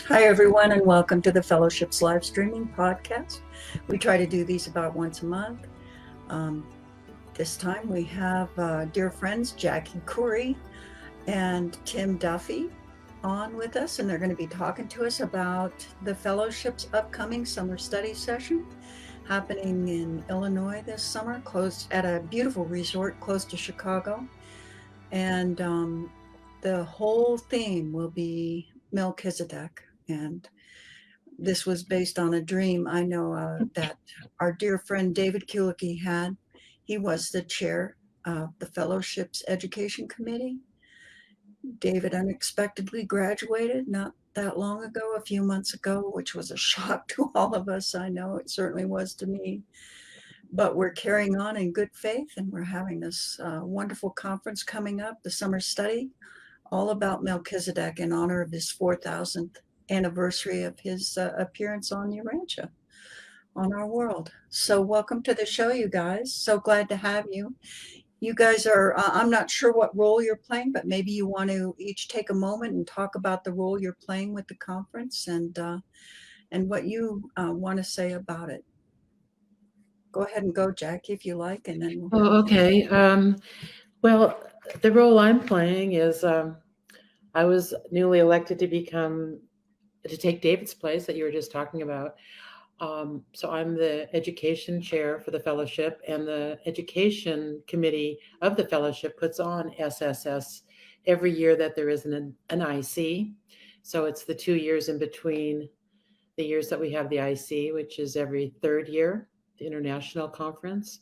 Hi, everyone, and welcome to the Fellowship's live streaming podcast. We try to do these about once a month. This time we have dear friends Jackie Curry and Tim Duffy on with us, and they're going to be talking to us about the Fellowship's upcoming summer study session happening in Illinois this summer, close at a beautiful resort close to Chicago. And the whole theme will be Melchizedek. And this was based on a dream I know that our dear friend David Kulicki had. He was the chair of the Fellowship's Education Committee. David unexpectedly graduated not that long ago, a few months ago, which was a shock to all of us. I know it certainly was to me. But we're carrying on in good faith, and we're having this wonderful conference coming up, the summer study, all about Melchizedek in honor of his 4,000th anniversary of his appearance on Urantia, on our world. So welcome to the show, you guys. So glad to have you. You guys are, I'm not sure what role you're playing, but maybe you want to each take a moment and talk about the role you're playing with the conference and what you want to say about it. Go ahead and go, Jackie, if you like, and then we'll... Oh, okay. Well, the role I'm playing is I was newly elected to take David's place that you were just talking about. So I'm the education chair for the fellowship, and the education committee of the fellowship puts on SSS every year that there is an IC. So it's the 2 years in between the years that we have the IC, which is every third year, the international conference.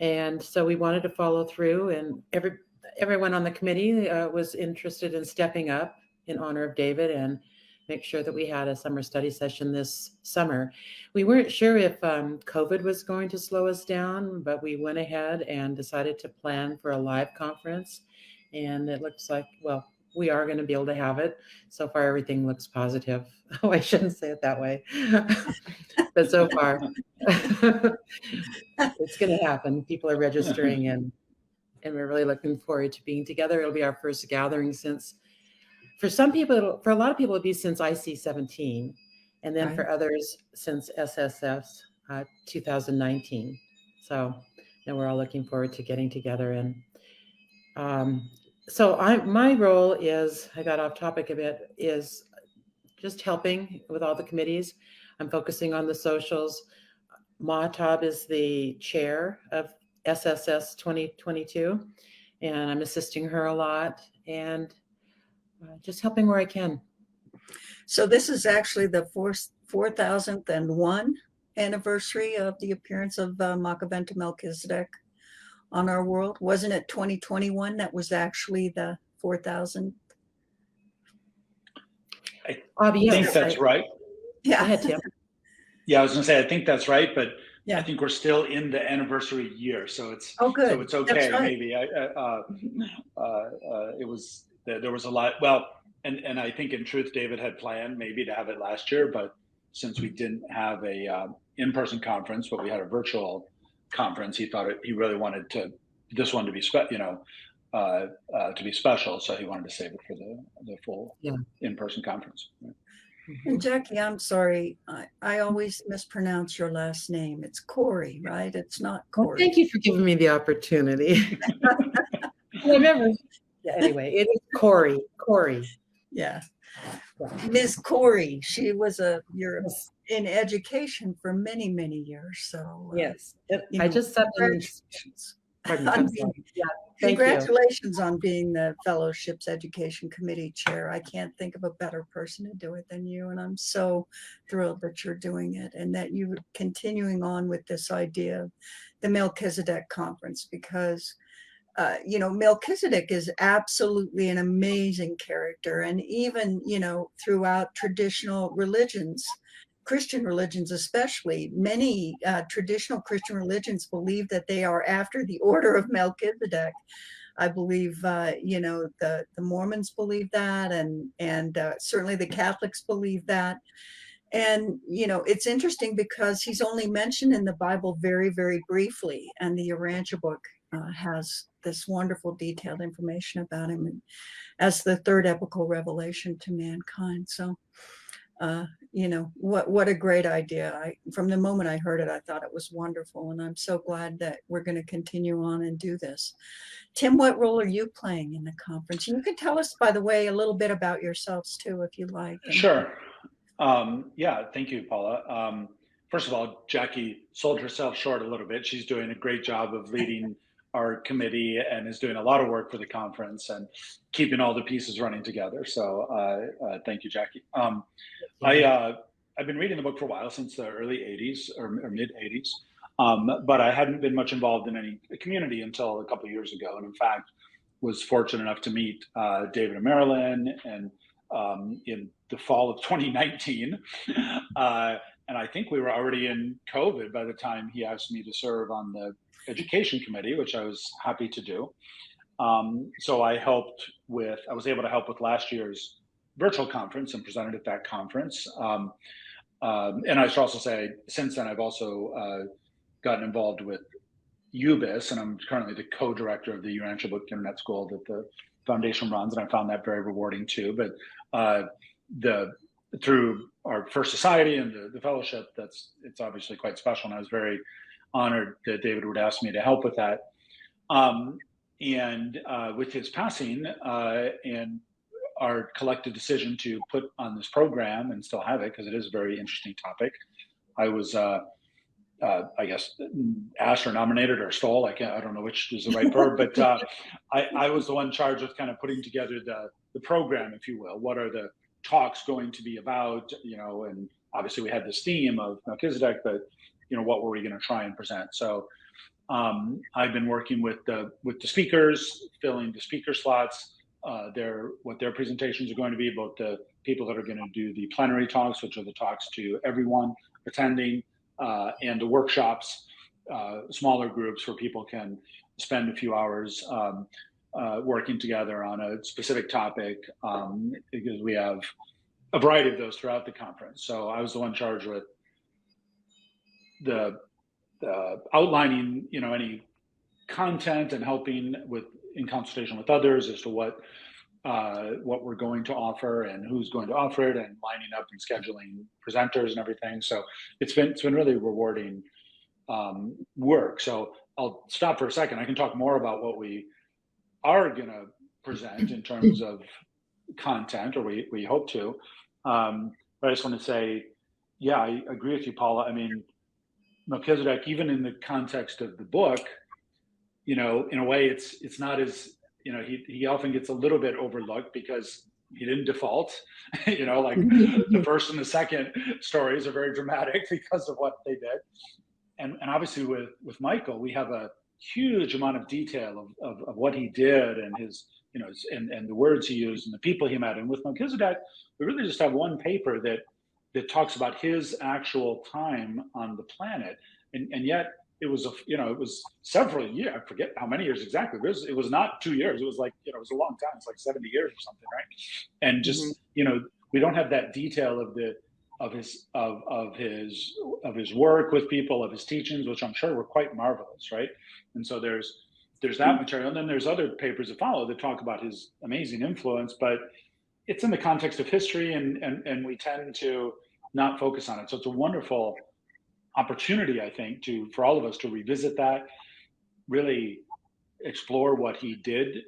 And so we wanted to follow through, and everyone on the committee was interested in stepping up in honor of David and make sure that we had a summer study session this summer. We weren't sure if COVID was going to slow us down, but we went ahead and decided to plan for a live conference. And it looks like, well, we are going to be able to have it. So far, everything looks positive. Oh, I shouldn't say it that way. But so far, it's going to happen. People are registering, and we're really looking forward to being together. It'll be our first gathering since, for some people, for a lot of people, it'll be since IC 17, and then for others since SSS 2019. So we're all looking forward to getting together. And so my role is, I got off topic a bit, is just helping with all the committees. I'm focusing on the socials. Mahtab is the chair of SSS 2022, and I'm assisting her a lot and just helping where I can. So this is actually the 4,001 anniversary of the appearance of Makaventa Melchizedek on our world. Wasn't it 2021 that was actually the 4,000? I think that's right. Yeah. Go ahead, Tim. Yeah, I was going to say, I think that's right, but I think we're still in the anniversary year, so it's good. So it's okay. Right. Maybe there was a lot. Well, and I think in truth, David had planned maybe to have it last year, but since we didn't have a in-person conference, but we had a virtual conference, he thought he really wanted this one to be to be special, so he wanted to save it for the full in-person conference. Right? And Jackie, I'm sorry, I always mispronounce your last name. It's Corey, right? It's not Corey. Well, thank you for giving me the opportunity. Remember, anyway, it is Corey. Yeah. Ms. Corey, she was in education for many, many years. So yes, I just said congratulations on being the Fellowship's Education Committee chair. I can't think of a better person to do it than you, and I'm so thrilled that you're doing it and that you're continuing on with this idea of the Melchizedek conference, because Melchizedek is absolutely an amazing character, and even throughout traditional religions, Christian religions especially, many traditional Christian religions believe that they are after the order of Melchizedek. I believe, the Mormons believe that, and certainly the Catholics believe that. And, it's interesting because he's only mentioned in the Bible very, very briefly, and the Urantia book has this wonderful detailed information about him as the third epical revelation to mankind. So What a great idea. From the moment I heard it, I thought it was wonderful. And I'm so glad that we're going to continue on and do this. Tim, what role are you playing in the conference? You can tell us, by the way, a little bit about yourselves too, if you like. Sure. Yeah, thank you, Paula. First of all, Jackie sold herself short a little bit. She's doing a great job of leading our committee and is doing a lot of work for the conference and keeping all the pieces running together. So thank you, Jackie. I've been reading the book for a while, since the early 80s or mid 80s, but I hadn't been much involved in any community until a couple of years ago. And in fact, was fortunate enough to meet David and Marilyn and in the fall of 2019. And I think we were already in COVID by the time he asked me to serve on the education committee, which I was happy to do. So I was able to help with last year's virtual conference and presented at that conference. And I should also say, since then, I've also gotten involved with UBIS, and I'm currently the co-director of the Urantia Book Internet School that the foundation runs, and I found that very rewarding too. But through our First Society and the fellowship, it's obviously quite special, and I was very honored that David would ask me to help with that. And with his passing and our collective decision to put on this program and still have it, because it is a very interesting topic, I was I guess asked or nominated or stole. I don't know which is the right verb, but I was the one charged with kind of putting together the program, if you will. What are the talks going to be about? And obviously we had this theme of Melchizedek, but what were we going to try and present? So I've been working with the speakers, filling the speaker slots. What their presentations are going to be, both the people that are going to do the plenary talks, which are the talks to everyone attending, and the workshops, smaller groups where people can spend a few hours working together on a specific topic, because we have a variety of those throughout the conference. So I was the one charged with the outlining, any content and helping in consultation with others as to what we're going to offer and who's going to offer it, and lining up and scheduling presenters and everything. So it's been really rewarding work. So I'll stop for a second. I can talk more about what we are going to present in terms of content, or we hope to. But I just want to say, yeah, I agree with you, Paula. I mean, Melchizedek, even in the context of the book, in a way, it's not as, he often gets a little bit overlooked because he didn't default. Like the first and the second stories are very dramatic because of what they did. And obviously with Michael, we have a huge amount of detail of what he did and his, and the words he used and the people he met. And with Melchizedek, we really just have one paper that talks about his actual time on the planet. And yet it was it was several years. I forget how many years exactly. It was not 2 years. It was like, it was a long time. It's like 70 years or something, right? And just we don't have that detail of his work with people, of his teachings, which I'm sure were quite marvelous, right? And so there's that material, and then there's other papers that follow that talk about his amazing influence, but it's in the context of history, and we tend to not focus on it. So it's a wonderful opportunity, I think, for all of us to revisit that, really explore what he did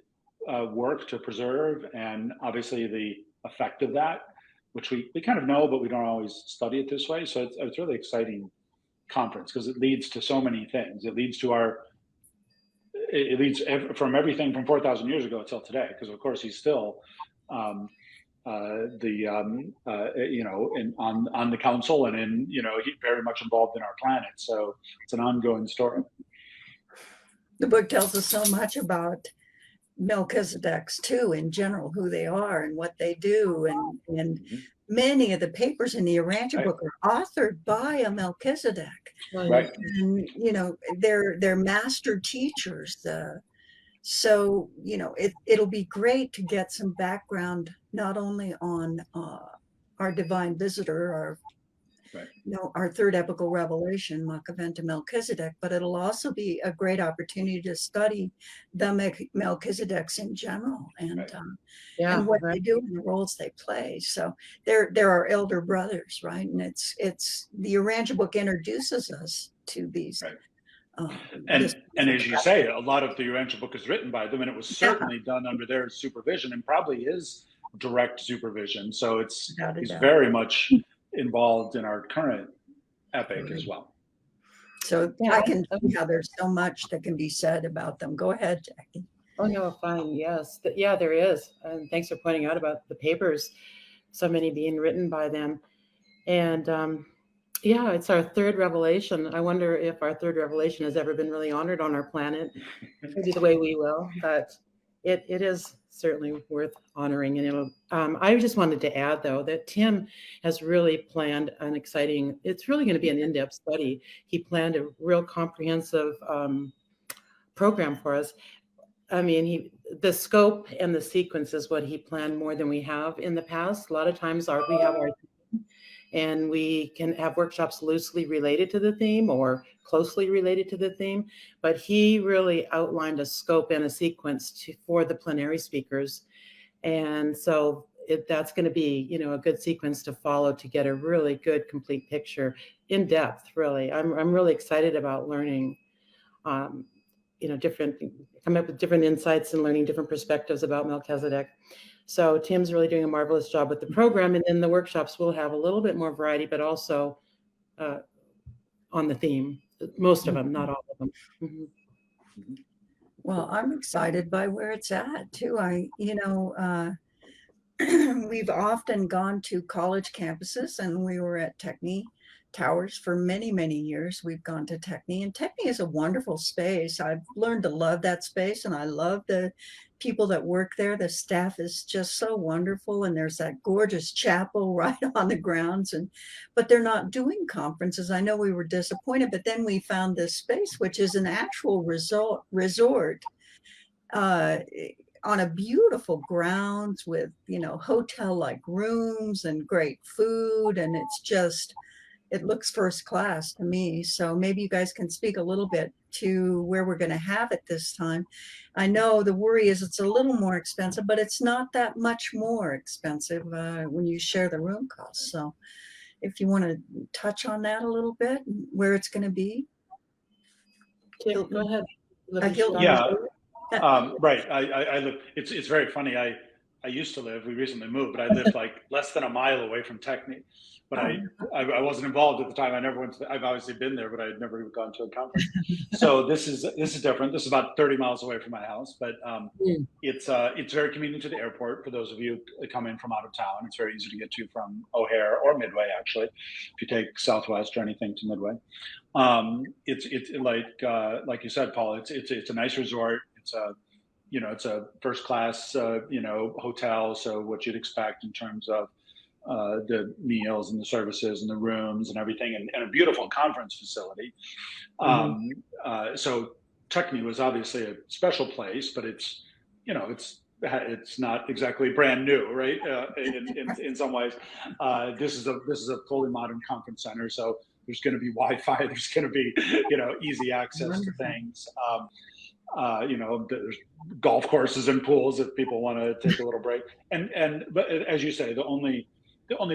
work to preserve, and obviously the effect of that, which we kind of know, but we don't always study it this way. So it's really exciting conference, because it leads to so many things. It leads from everything from 4,000 years ago till today, because of course he's still on the council, and he's very much involved in our planet. So it's an ongoing story. The book tells us so much about Melchizedeks too, in general, who they are and what they do, and many of the papers in the Urantia book are authored by a Melchizedek, right? And they're master teachers. So it'll be great to get some background not only on our divine visitor, Right. our third epical revelation, Makaventa Melchizedek, but it'll also be a great opportunity to study the Melchizedeks in general and Right. Yeah, what right. they do and the roles they play. So they're our elder brothers, right? And it's the Urantia book introduces us to these. Right. This And as you say, a lot of the Urantia book is written by them, and it was yeah, certainly done under their supervision, and probably is direct supervision. So it's without a he's doubt. very much involved in our current epic as well. So Yeah, I can see how there's so much that can be said about them. Go ahead, Jackie. Oh, no, fine. Yes. Yeah, there is. And thanks for pointing out about the papers, so many being written by them. And yeah, it's our third revelation. I wonder if our third revelation has ever been really honored on our planet, maybe the way we will, but it is certainly worth honoring. And it'll, I just wanted to add, though, that Tim has really planned an exciting, it's really going to be an in-depth study. He planned a real comprehensive program for us. I mean, the scope and the sequence is what he planned more than we have in the past. A lot of times we have our theme, and we can have workshops loosely related to the theme or closely related to the theme, but he really outlined a scope and a sequence for the plenary speakers. And so that's going to be, a good sequence to follow to get a really good, complete picture in depth, really. I'm really excited about learning coming up with different insights and learning different perspectives about Melchizedek. So Tim's really doing a marvelous job with the program, and then the workshops will have a little bit more variety, but also on the theme. Most of them, not all of them. Mm-hmm. Well, I'm excited by where it's at too. We've often gone to college campuses, and we were at Techni Towers for many, many years. We've gone to Techni, and Techni is a wonderful space. I've learned to love that space, and I love the people that work there. The staff is just so wonderful, and there's that gorgeous chapel right on the grounds. But they're not doing conferences. I know we were disappointed, but then we found this space, which is an actual resort. On a beautiful grounds with hotel-like rooms and great food, and it looks first class to me. So maybe you guys can speak a little bit to where we're going to have it this time. I know the worry is it's a little more expensive, but it's not that much more expensive when you share the room costs. So if you want to touch on that a little bit, where it's going to be. Tim, go ahead. Yeah. Right. I live. It's very funny. I used to live. We recently moved, but I lived like less than a mile away from Techni. But I wasn't involved at the time. I never went to. I've obviously been there, but I'd never even gone to a conference. So this is different. This is about 30 miles away from my house, but it's very convenient to the airport for those of you that come in from out of town. It's very easy to get to from O'Hare or Midway, actually, if you take Southwest or anything to Midway. It's like you said, Paul. It's a nice resort. It's a first class hotel. So what you'd expect in terms of the meals and the services and the rooms and everything, and a beautiful conference facility. So Techni was obviously a special place, but it's not exactly brand new, right? In some ways, this is a fully modern conference center. So there's going to be Wi-Fi. There's going to be easy access to things. There's golf courses and pools if people want to take a little break. But as you say, the only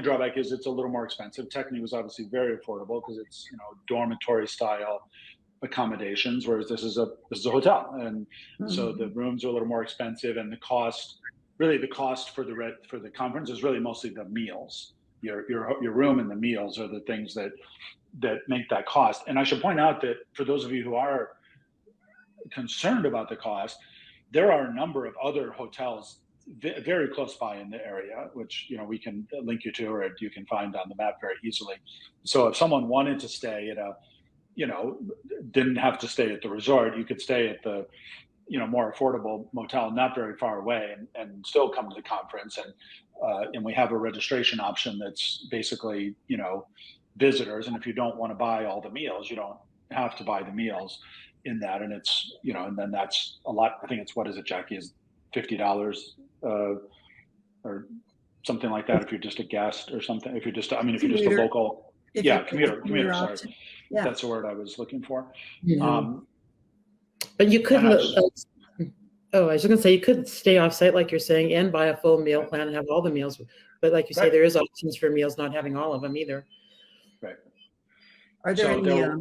drawback is it's a little more expensive. Techni was obviously very affordable because it's dormitory style accommodations, whereas this is a hotel, and so the rooms are a little more expensive, and the cost for the conference is really mostly the meals. Your room and the meals are the things that make that cost. And I should point out that for those of you who are concerned about the cost, there are a number of other hotels very close by in the area, which we can link you to, or you can find on the map very easily. So if someone wanted to stay at didn't have to stay at the resort, you could stay at the more affordable motel not very far away and still come to the conference. And we have a registration option that's basically visitors, and if you don't want to buy all the meals, you don't have to buy the meals in that. And it's and then that's a lot. I think it's, what is it, Jackie, is $50 or something like that if you're just a guest or something. If you're just a local. If Yeah, you pick a commuter. Sorry, option. Yeah. that's the word I was looking for. Mhm. But you could, And I was, oh, I was just gonna say, you could stay off site, like you're saying, and buy a full meal plan and have all the meals. But like you say, right, there is options for meals, not having all of them either. right. Are there So any there,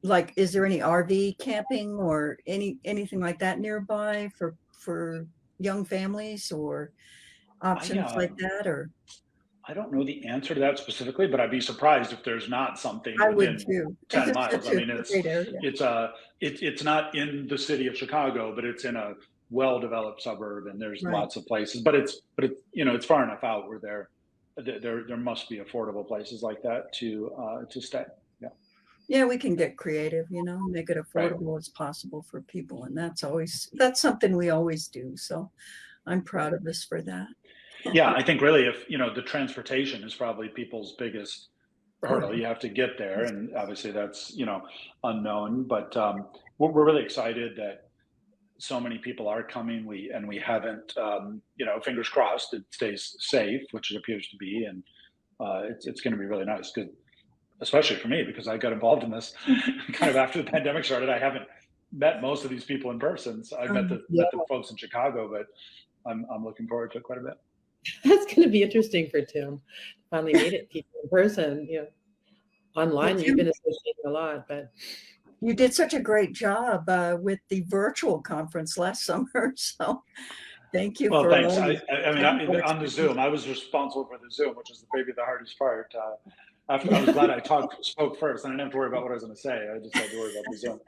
like is there any RV camping or anything like that nearby for young families or I options like that? Or I don't know the answer to that specifically, but I'd be surprised if there's not something I would within too. 10 It's miles. such I a mean, great area. it's not in the city of Chicago, but it's in a well-developed suburb, and there's Right. lots of places. But it's it's far enough out where there must be affordable places like that to stay. Yeah, Yeah, we can get creative, make it right. affordable as possible for people. And that's something we always do. So I'm proud of us for that. Yeah, I think really if the transportation is probably people's biggest Oh, hurdle. yeah. You have to get there, and obviously that's unknown. But we're really excited that so many people are coming. We haven't fingers crossed it stays safe, which it appears to be, and it's going to be really nice because especially for me because I got involved in this kind of after the pandemic started. I haven't met most of these people in person. So I met Um, the folks in Chicago, but I'm looking forward to it quite a bit. That's going to be interesting for Tim. Finally meet it people in person. well, Online, you've Tim, been associating a lot, but you did such a great job with the virtual conference last summer. So thank you Well, for thanks. all I, your I I mean, technical on the expertise. Zoom, I was responsible for the Zoom, which is maybe the hardest part. After I was glad I spoke first. I didn't have to worry about what I was going to say. I just had to worry about the Zoom.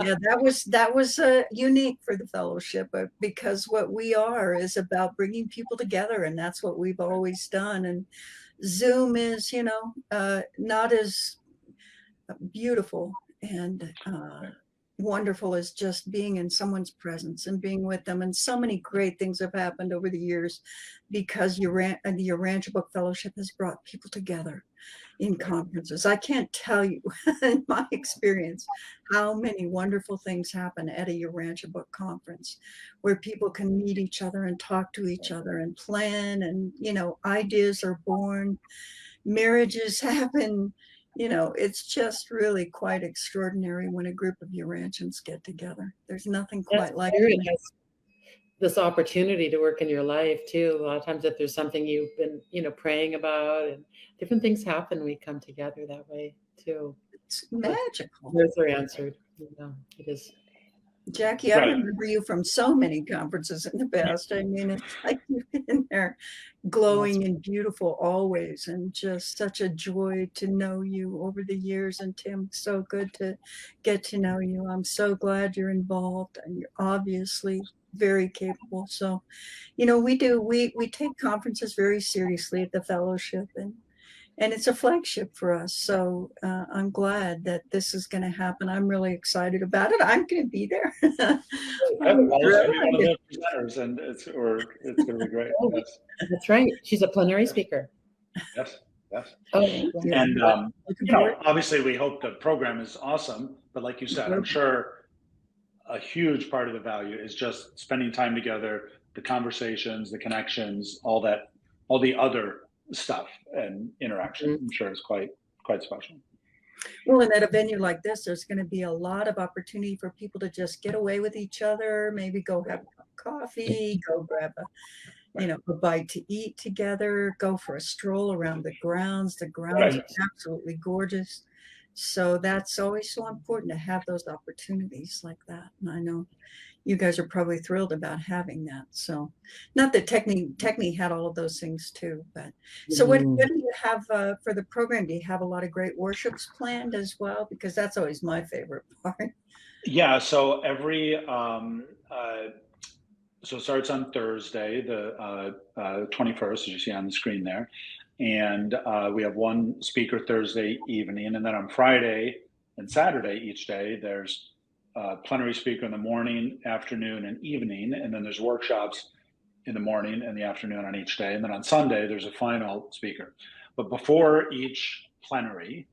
Yeah, that was unique for the fellowship because what we are is about bringing people together, and that's what we've always done. And Zoom is, not as beautiful and wonderful as just being in someone's presence and being with them. And so many great things have happened over the years because the Urantia Book Fellowship has brought people together in conferences. I can't tell you in my experience how many wonderful things happen at a Urantia Book Conference where people can meet each other and talk to each other and plan and, ideas are born, marriages happen. It's just really quite extraordinary when a group of Urantians get together. There's nothing that's quite like spirit it. has this opportunity to work in your life too. A lot of times, if there's something you've been, praying about, and different things happen, we come together that way too. It's magical. Prayers are answered. It is. Jackie, I Right. remember you from so many conferences in the past. I mean, it's like you've been there glowing and beautiful always, and just such a joy to know you over the years. And Tim, so good to get to know you. I'm so glad you're involved, and you're obviously very capable. So, we take conferences very seriously at the fellowship, and it's a flagship for us. So I'm glad that this is going to happen. I'm really excited about it. I'm going to be there. I'm Well, it's going to be one of thrilled. the presenters, and it's going to be great. Oh, Yes, that's right. She's a plenary speaker. yes, yes. Oh, Thank you. And Looking forward. obviously, we hope the program is awesome. But like you said, I'm sure a huge part of the value is just spending time together, the conversations, the connections, all the other stuff and interaction. Mhm. I'm sure is quite special. Well, and at a venue like this, there's going to be a lot of opportunity for people to just get away with each other, maybe go have a cup of coffee, go grab a bite to eat together, go for a stroll around the grounds. The grounds Right. are absolutely gorgeous. So that's always so important to have those opportunities like that. And I know you guys are probably thrilled about having that. So not that Techni had all of those things too, but so what do you have for the program? Do you have a lot of great worships planned as well? Because that's always my favorite part. Yeah. So so it starts on Thursday, the 21st, as you see on the screen there. And we have one speaker Thursday evening. And then on Friday and Saturday, each day, there's a plenary speaker in the morning, afternoon, and evening. And then there's workshops in the morning and the afternoon on each day. And then on Sunday, there's a final speaker. But before each plenary,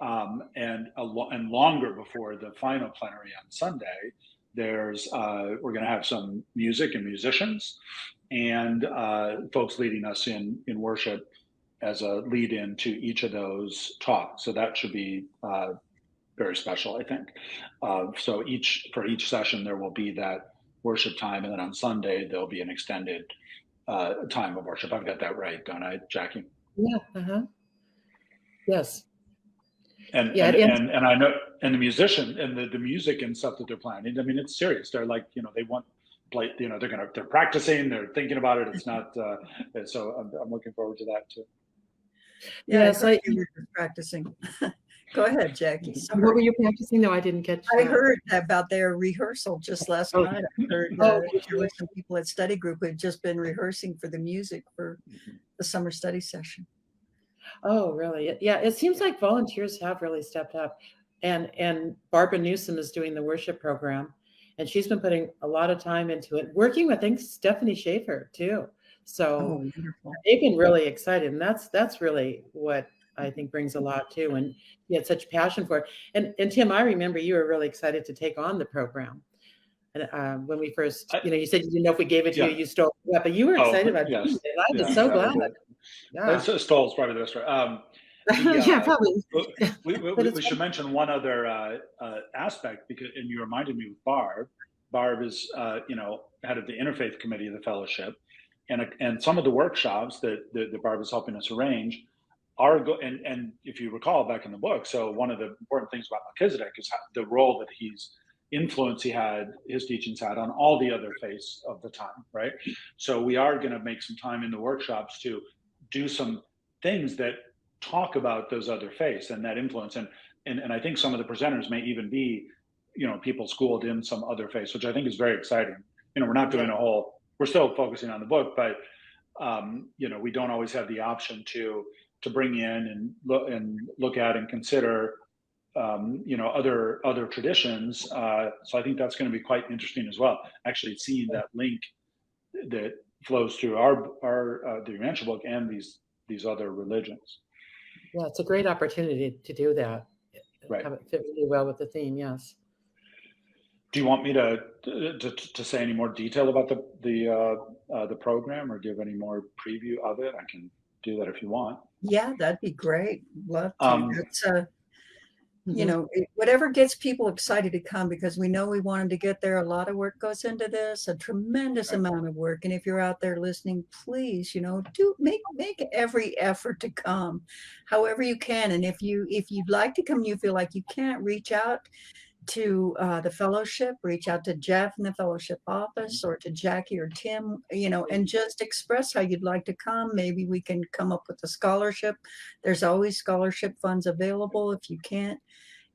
and longer before the final plenary on Sunday, there's we're going to have some music and musicians and folks leading us in worship as a lead in to each of those talks. So that should be very special, I think. So for each session, there will be that worship time, and then on Sunday there'll be an extended time of worship. I've got that right, don't I, Jackie? Yeah. Yes. And I know, and the musician and the music and stuff that they're planning. I mean, it's serious. They're like, they want play. They're practicing. They're thinking about it. It's not. So I'm looking forward to that too. Yes, I were practicing. Go ahead, Jackie. Sorry. What were you practicing? No, I didn't catch that. I heard about their rehearsal just last night. I heard there were some people at study group who had just been rehearsing for the music for the summer study session. Oh, really? Yeah, it seems like volunteers have really stepped up. And Barbara Newsom is doing the worship program, and she's been putting a lot of time into it, working with, I think, Stephanie Schaefer too. So they've been really excited, and that's really what I think brings a lot too. And you had such passion for it. And Tim, I remember you were really excited to take on the program. And when we first, you said you didn't know if we gave it to you, you stole it, but you were excited about it. I was so glad. Yeah. Stole is probably the best way. Yeah, probably. We should mention one other aspect, and you reminded me with Barb. Barb is, head of the interfaith committee of the fellowship, and some of the workshops that Barb is helping us arrange and if you recall back in the book, so one of the important things about Melchizedek is the role that his teachings had on all the other faiths of the time, right? So we are going to make some time in the workshops to do some things that talk about those other faiths and that influence. And I think some of the presenters may even be, people schooled in some other faiths, which I think is very exciting. We're not doing we're still focusing on the book, but, we don't always have the option to bring in and look at and consider other traditions. So I think that's going to be quite interesting as well. Actually, seeing that link that flows through the Urantia book and these other religions. Yeah, it's a great opportunity to do that. Right. Have it fit really well with the theme. Yes. Do you want me to say any more detail about the program or give any more preview of it? I can do that if you want. Yeah, that'd be great. Love to. That's whatever gets people excited to come, because we know we want them to get there. A lot of work goes into this, a tremendous amount of work. And if you're out there listening, please, do make every effort to come, however you can. And if you'd like to come, you feel like you can't, reach out to the fellowship, reach out to Jeff in the fellowship office, or to Jackie or Tim, and just express how you'd like to come. Maybe we can come up with a scholarship. There's always scholarship funds available. If you can't,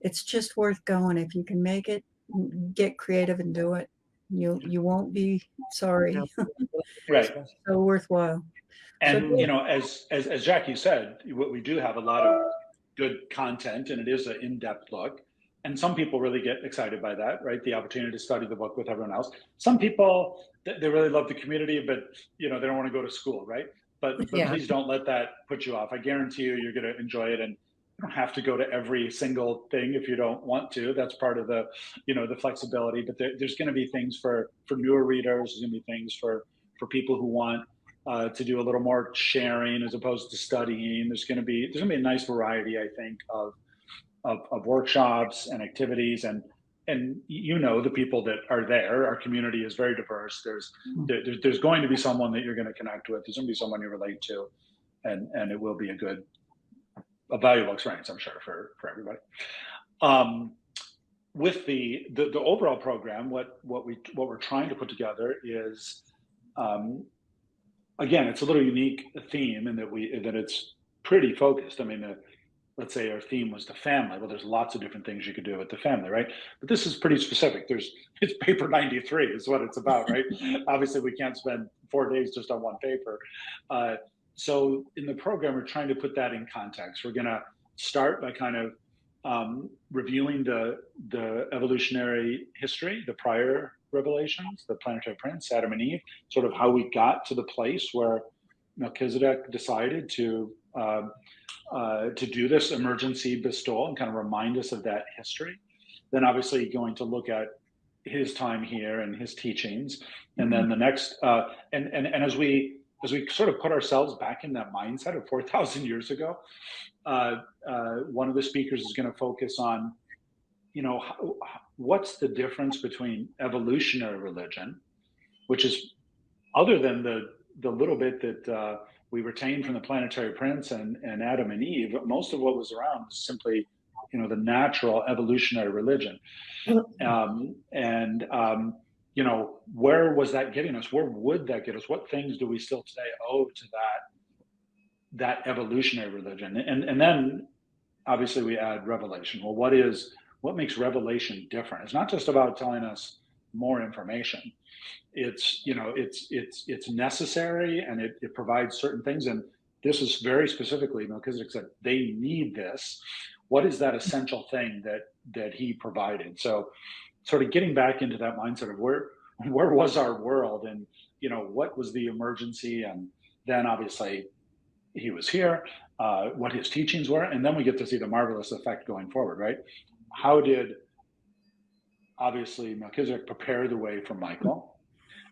it's just worth going. If you can make it, get creative and do it. You won't be sorry. Right. So worthwhile. And as Jackie said, we do have a lot of good content, and it is an in-depth look. And some people really get excited by that, right? The opportunity to study the book with everyone else. Some people, they really love the community, but they don't want to go to school, right? But please don't let that put you off. I guarantee you're going to enjoy it, and you don't have to go to every single thing if you don't want to. That's part of the, the flexibility. But there's going to be things for newer readers. There's going to be things for people who want to do a little more sharing as opposed to studying. There's going to be a nice variety, I think, of workshops and activities, and the people that are there. Our community is very diverse. There's going to be someone that you're going to connect with. There's going to be someone you relate to, and it will be a valuable experience, I'm sure, for everybody. With the overall program, what we're trying to put together is, again, it's a little unique theme in that it's pretty focused. I mean, let's say our theme was the family. Well, there's lots of different things you could do with the family, right? But this is pretty specific. It's paper 93 is what it's about, right? Obviously, we can't spend 4 days just on one paper. So in the program, we're trying to put that in context. We're going to start by kind of reviewing the evolutionary history, the prior revelations, the planetary prince, Adam and Eve, sort of how we got to the place where Melchizedek decided to do this emergency bestowal and kind of remind us of that history. Then obviously going to look at his time here and his teachings. And then the next, and as we as we sort of put ourselves back in that mindset of 4,000 years ago, one of the speakers is going to focus on, what's the difference between evolutionary religion, which is other than the little bit that we retained from the planetary prince and Adam and Eve, most of what was around was simply, the natural evolutionary religion. Where was that getting us? Where would that get us? What things do we still today owe to that evolutionary religion? And then obviously we add revelation. Well, what makes revelation different? It's not just about telling us more information. It's necessary, and it provides certain things. And this is very specifically, Melchizedek said they need this. What is that essential thing that he provided? So sort of getting back into that mindset of where was our world, and what was the emergency, and then obviously he was here, what his teachings were, and then we get to see the marvelous effect going forward, right? How did obviously Melchizedek prepare the way for Michael,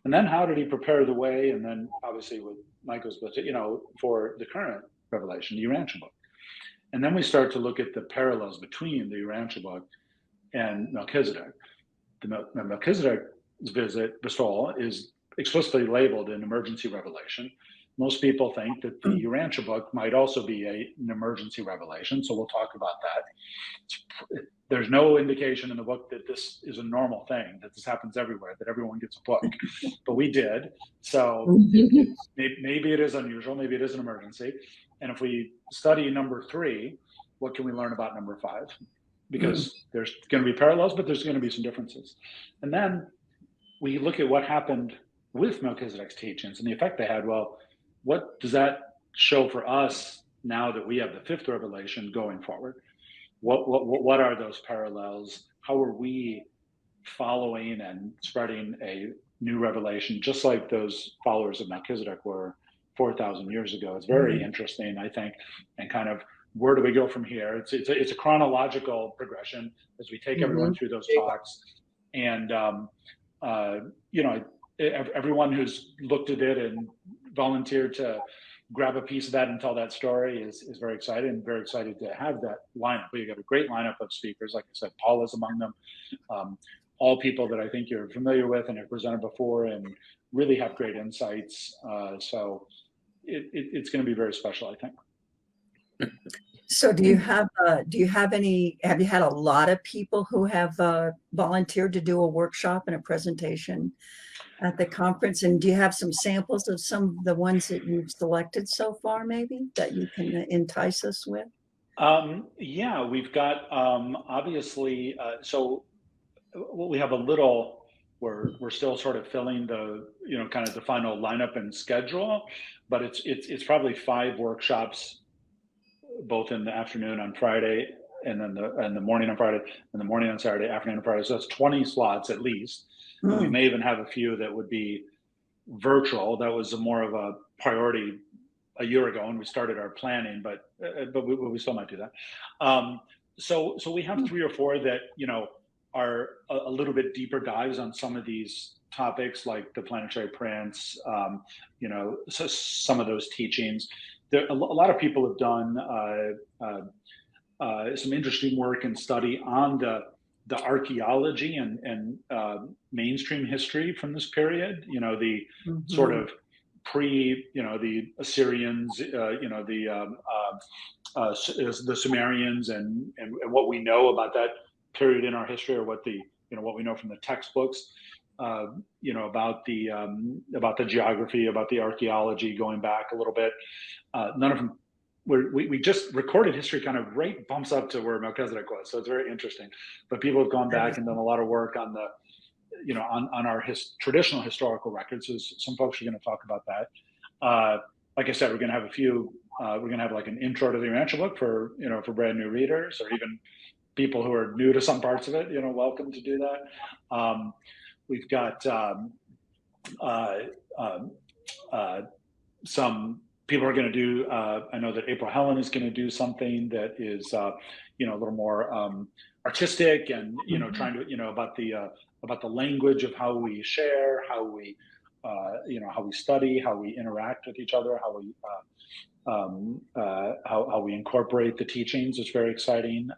and then how did he prepare the way, and then obviously with Michael's book, for the current revelation, the Urantia book. And then we start to look at the parallels between the Urantia book and Melchizedek. The Melchizedek's bestowal is explicitly labeled an emergency revelation. Most people think that the Urantia book might also be an emergency revelation, so we'll talk about that. There's no indication in the book that this is a normal thing, that this happens everywhere, that everyone gets a book, but we did. So maybe it is unusual, maybe it is an emergency. And if we study number 3, what can we learn about number 5? Because there's going to be parallels, but there's going to be some differences. And then we look at what happened with Melchizedek's teachings and the effect they had. Well, what does that show for us now that we have the 5th revelation going forward? What are those parallels? How are we following and spreading a new revelation, just like those followers of Melchizedek were 4,000 years ago? It's very interesting, I think, and kind of where do we go from here? It's a chronological progression as we take everyone through those talks, and everyone who's looked at it and volunteered to grab a piece of that and tell that story is very excited, and very excited to have that lineup. We've got a great lineup of speakers. Like I said, Paul is among them. All people that I think you're familiar with and have presented before and really have great insights. So it's going to be very special, I think. So have you had a lot of people who have volunteered to do a workshop and a presentation at the conference? And do you have some samples of some of the ones that you've selected so far, maybe, that you can entice us with? Yeah, we've got obviously, so we have a little, we're still sort of filling the, kind of the final lineup and schedule, but it's probably 5 workshops, both in the afternoon on Friday, and then the morning on Friday, and the morning on Saturday, afternoon on Friday. So that's 20 slots at least. And we may even have a few that would be virtual. That was more of a priority a year ago when we started our planning, but we still might do that. So we have 3 or 4 that are a little bit deeper dives on some of these topics, like the planetary prince, so some of those teachings. A lot of people have done some interesting work and study on the archaeology and mainstream history from this period. The sort of the Assyrians, the Sumerians, and what we know about that period in our history, or what we know from the textbooks. About the geography, about the archaeology, going back a little bit. None of them. We just recorded history kind of right bumps up to where Melchizedek was, so it's very interesting. But people have gone back and done a lot of work on the, on our traditional historical records. So some folks are going to talk about that. Like I said, we're going to have a few. We're going to have like an intro to the Urantia book for brand new readers, or even people who are new to some parts of it. Welcome to do that. We've got some people are going to do, I know that April Helen is going to do something that is, a little more artistic, and, trying to, about the language of how we share, how we how we study, how we interact with each other, how we incorporate the teachings is very exciting.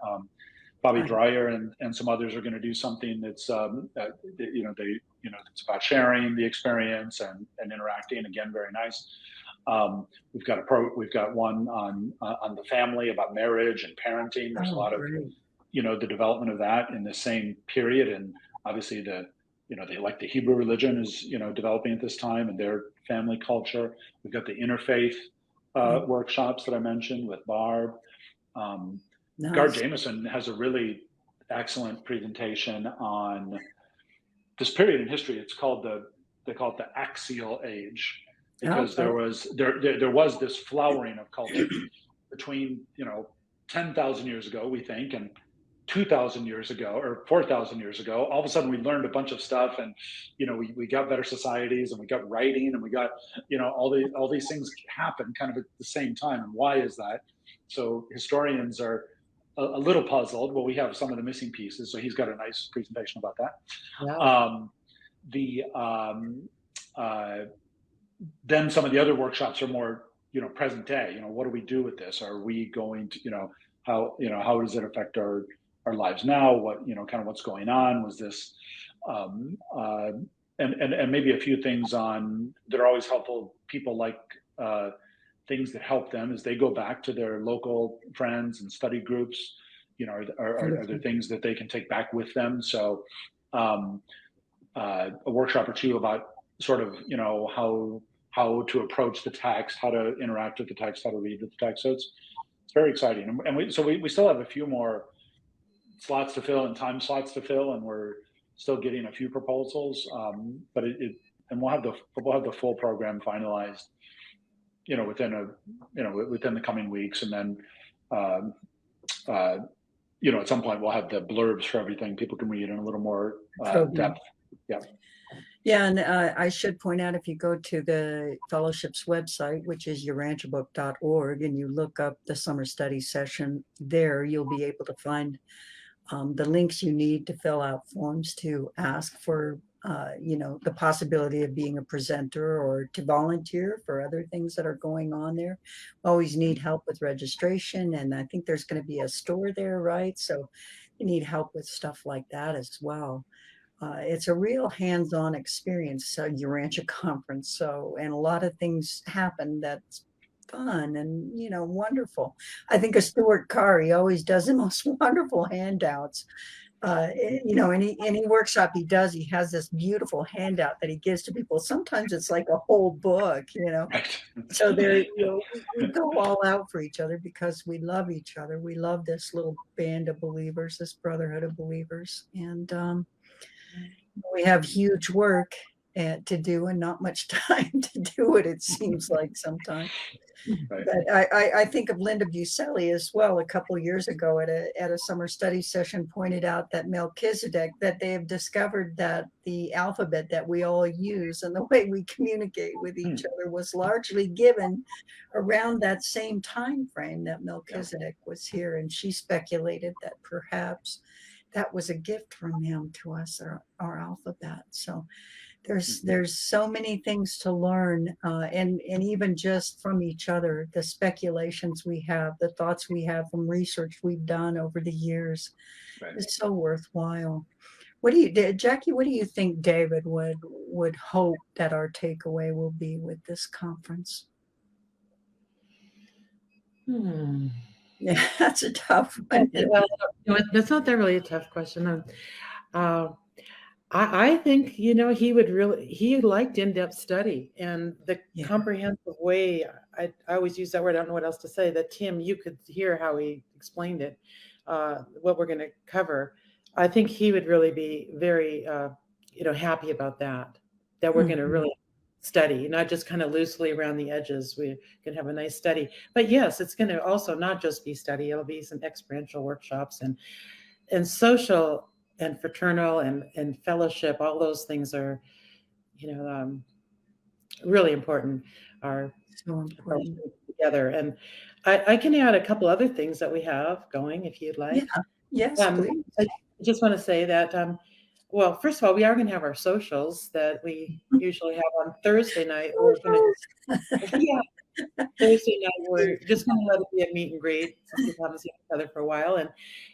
Bobby Right. Dreyer and some others are going to do something that's it's about sharing the experience and interacting. Again, very nice. We've got one on the family, about marriage and parenting. There's a lot of Great. the development of that in the same period, and obviously the Hebrew religion is developing at this time, and their family culture. We've got the interfaith workshops that I mentioned with Barb. Nice. Gar Jameson has a really excellent presentation on this period in history. They call it the Axial Age, because there was this flowering of culture between 10,000 years ago, we think, and 2,000 years ago or 4,000 years ago. All of a sudden we learned a bunch of stuff, and we got better societies, and we got writing, and we got all these things happen kind of at the same time. And why is that? So historians are a little puzzled. Well, we have some of the missing pieces, so he's got a nice presentation about that. Yeah. Then some of the other workshops are more present day. What do we do with this? Are we going to how does it affect our lives now? What kind of what's going on? Was this and maybe a few things on that are always helpful. People like things that help them as they go back to their local friends and study groups. Are there things that they can take back with them? So a workshop or two about sort of how to approach the text, how to interact with the text, how to read the text. So it's very exciting, and we still have a few more slots to fill and time slots to fill, and we're still getting a few proposals. But we'll have the full program finalized, within the coming weeks, and then at some point we'll have the blurbs for everything. People can read in a little more depth. Yeah. Yeah, and I should point out, if you go to the fellowship's website, which is urantiabook.org, and you look up the summer study session there, you'll be able to find the links you need to fill out forms to ask for, the possibility of being a presenter or to volunteer for other things that are going on there. Always need help with registration, and I think there's going to be a store there, right? So you need help with stuff like that as well. It's a real hands-on experience, Urantia conference. So, and a lot of things happen that's fun and, wonderful. I think of Stuart Carr, he always does the most wonderful handouts. Any workshop he does, he has this beautiful handout that he gives to people. Sometimes it's like a whole book, So there, we go all out for each other because we love each other. We love this little band of believers, this brotherhood of believers. And, we have huge work to do and not much time to do it, it seems like sometimes. Right. But I think of Linda Buscelli as well. A couple of years ago at a summer study session, pointed out that Melchizedek, that they have discovered that the alphabet that we all use and the way we communicate with each other was largely given around that same time frame that Melchizedek was here. And she speculated that perhaps that was a gift from him to us, our alphabet. So there's so many things to learn, and even just from each other, the speculations we have, the thoughts we have from research we've done over the years. Right. Is so worthwhile. Jackie, what do you think David would hope that our takeaway will be with this conference? Yeah, that's a tough one. Well, that's not really a tough question. I think, he liked in-depth study and the comprehensive way. I always use that word. I don't know what else to say. That Tim, you could hear how he explained it, what we're going to cover. I think he would really be very, happy about that we're going to really study, not just kind of loosely around the edges. We can have a nice study, but yes, it's going to also not just be study. It'll be some experiential workshops and social and fraternal and fellowship. All those things are, really important. Are so important together. And I can add a couple other things that we have going, if you'd like. Yeah. Yes, please. I just want to say that well, first of all, we are going to have our socials that we usually have on Thursday night. We're going to, yeah, Thursday night, we're just going to let it be a meet and greet since we haven't seen each other for a while.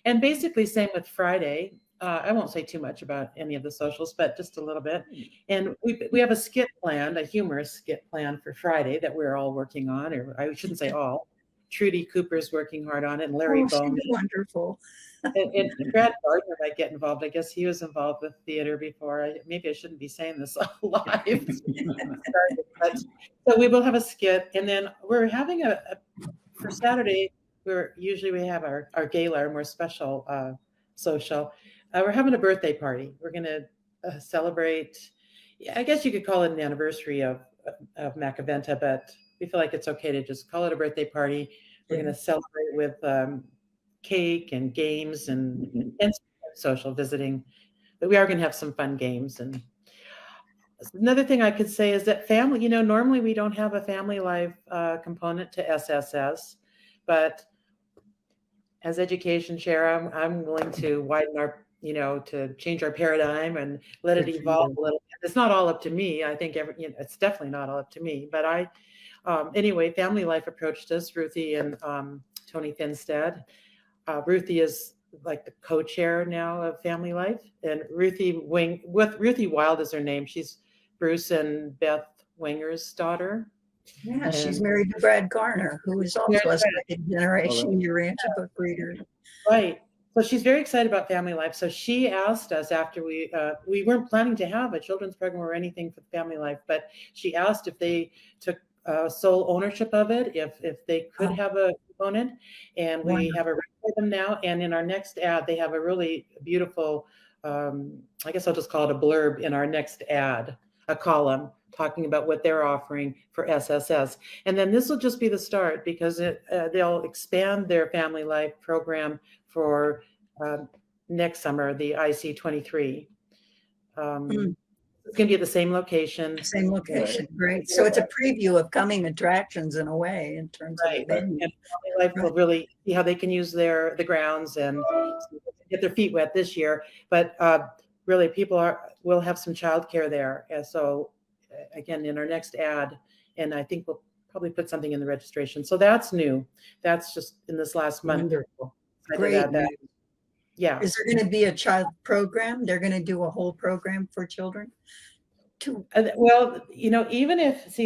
And basically same with Friday. I won't say too much about any of the socials, but just a little bit. And we have a skit planned, a humorous skit planned for Friday that we're all working on, or I shouldn't say all. Trudy Cooper's working hard on it, and Larry Oh, Bowman. she's wonderful. And Brad Gardner might get involved. I guess he was involved with theater before. Maybe I shouldn't be saying this live. But, so we will have a skit, and then we're having for Saturday. We have our gala, our more special social. We're having a birthday party. We're going to celebrate. I guess you could call it an anniversary of Macaventa, but we feel like it's okay to just call it a birthday party. We're going to celebrate with cake and games and social visiting, but we are going to have some fun games. And another thing I could say is that family, normally we don't have a family life component to SSS, but as education chair, I'm willing to widen our, to change our paradigm and let it evolve a little bit. It's not all up to me. I think it's definitely not all up to me, but anyway, Family Life approached us, Ruthie and Tony Finstead. Ruthie is like the co-chair now of Family Life, and Ruthie Wild is her name. She's Bruce and Beth Winger's daughter. Yeah, she's married to Brad Garner, who is also a second generation Urantia book reader. Right. So she's very excited about Family Life. So she asked us after we weren't planning to have a children's program or anything for Family Life, but she asked if they took sole ownership of it, if they could have a component, and we have a record for them now. And in our next ad, they have a really beautiful, I guess I'll just call it a blurb in our next ad, a column talking about what they're offering for SSS. And then this will just be the start, because they'll expand their Family Life program for next summer, the IC23. It's going to be at the same location. Same location, great. So it's a preview of coming attractions in a way, in terms of the venue. And Family Life will really see how they can use the grounds and get their feet wet this year. But really, will have some childcare there. And so again, in our next ad, and I think we'll probably put something in the registration. So that's new. That's just in this last month. Wonderful. Great. Yeah. Is there going to be a child program? They're going to do a whole program for children? Well, even if,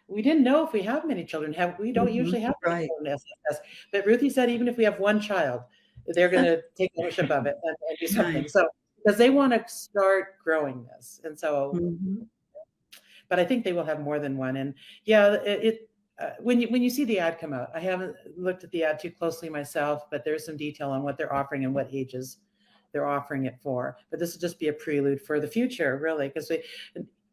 we didn't know if we have many children. We don't usually have many children in SSS. But Ruthie said even if we have one child, they're going to take ownership of it and do something. So because they want to start growing this, and so. But I think they will have more than one. And yeah, when you see the ad come out, I haven't looked at the ad too closely myself, but there's some detail on what they're offering and what ages they're offering it for. But this will just be a prelude for the future, really, because